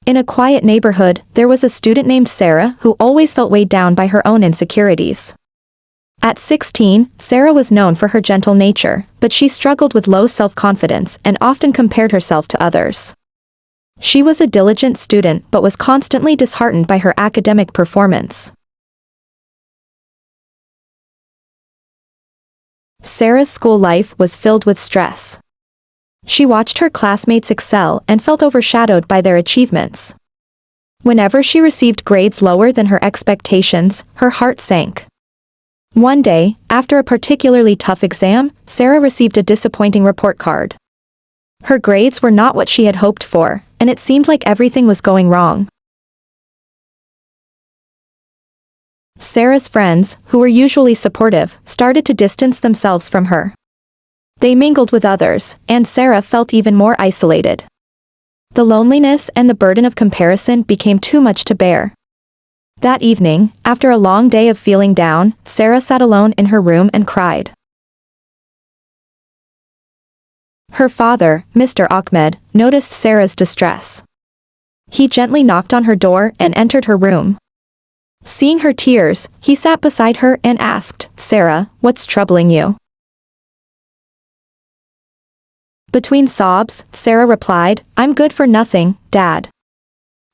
In a quiet neighborhood, there was a student named Sarah who always felt weighed down by her own insecurities. At 16, Sarah was known for her gentle nature, but she struggled with low self-confidence and often compared herself to others. She was a diligent student but was constantly disheartened by her academic performance. Sarah's school life was filled with stress. She watched her classmates excel and felt overshadowed by their achievements. Whenever she received grades lower than her expectations, her heart sank. One day, after a particularly tough exam, Sarah received a disappointing report card. Her grades were not what she had hoped for, and it seemed like everything was going wrong. Sarah's friends, who were usually supportive, started to distance themselves from her. They mingled with others, and Sarah felt even more isolated. The loneliness and the burden of comparison became too much to bear. That evening, after a long day of feeling down, Sarah sat alone in her room and cried. Her father, Mr. Ahmed, noticed Sarah's distress. He gently knocked on her door and entered her room. Seeing her tears, he sat beside her and asked, "Sarah, what's troubling you?" Between sobs, Sarah replied, "I'm good for nothing, Dad.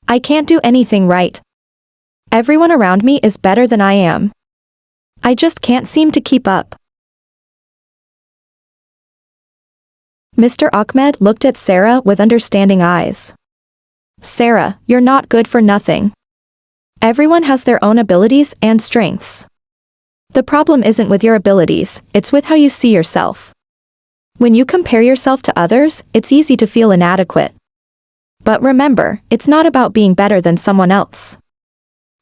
I can't do anything right. Everyone around me is better than I am. I just can't seem to keep up." Mr. Ahmed looked at Sarah with understanding eyes. "Sarah, you're not good for nothing. Everyone has their own abilities and strengths. The problem isn't with your abilities, it's with how you see yourself. When you compare yourself to others, it's easy to feel inadequate. But remember, it's not about being better than someone else.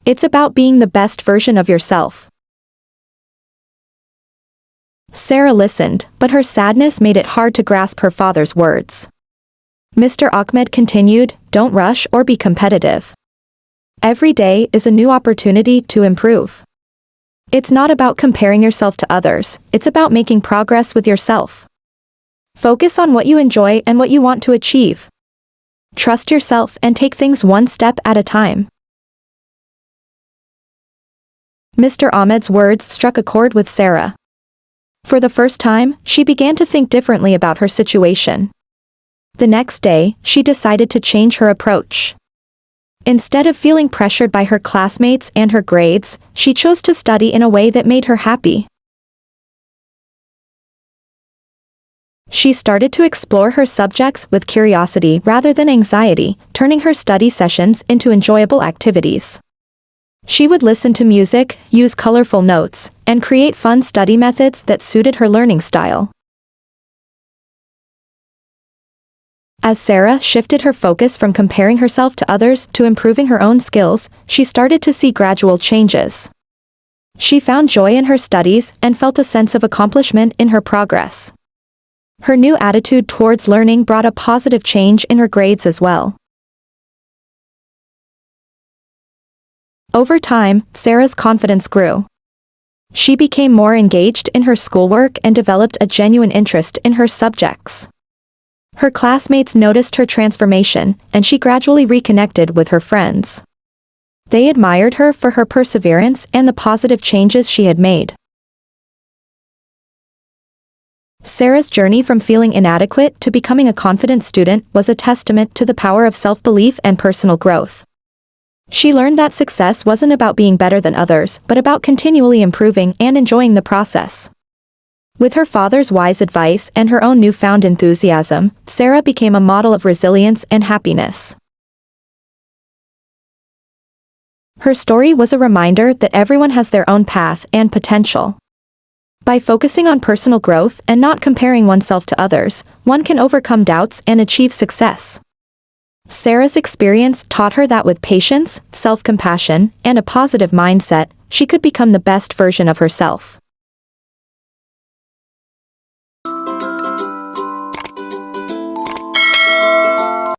It's about being the best version of yourself." Sarah listened, but her sadness made it hard to grasp her father's words. Mr. Ahmed continued, "Don't rush or be competitive. Every day is a new opportunity to improve. It's not about comparing yourself to others, it's about making progress with yourself. Focus on what you enjoy and what you want to achieve. Trust yourself and take things one step at a time." Mr. Ahmed's words struck a chord with Sarah. For the first time, she began to think differently about her situation. The next day, she decided to change her approach. Instead of feeling pressured by her classmates and her grades, she chose to study in a way that made her happy. She started to explore her subjects with curiosity rather than anxiety, turning her study sessions into enjoyable activities. She would listen to music, use colorful notes, and create fun study methods that suited her learning style. As Sarah shifted her focus from comparing herself to others to improving her own skills, she started to see gradual changes. She found joy in her studies and felt a sense of accomplishment in her progress. Her new attitude towards learning brought a positive change in her grades as well. Over time, Sarah's confidence grew. She became more engaged in her schoolwork and developed a genuine interest in her subjects. Her classmates noticed her transformation, and she gradually reconnected with her friends. They admired her for her perseverance and the positive changes she had made. Sarah's journey from feeling inadequate to becoming a confident student was a testament to the power of self-belief and personal growth. She learned that success wasn't about being better than others, but about continually improving and enjoying the process. With her father's wise advice and her own newfound enthusiasm, Sarah became a model of resilience and happiness. Her story was a reminder that everyone has their own path and potential. By focusing on personal growth and not comparing oneself to others, one can overcome doubts and achieve success. Sarah's experience taught her that with patience, self-compassion, and a positive mindset, she could become the best version of herself.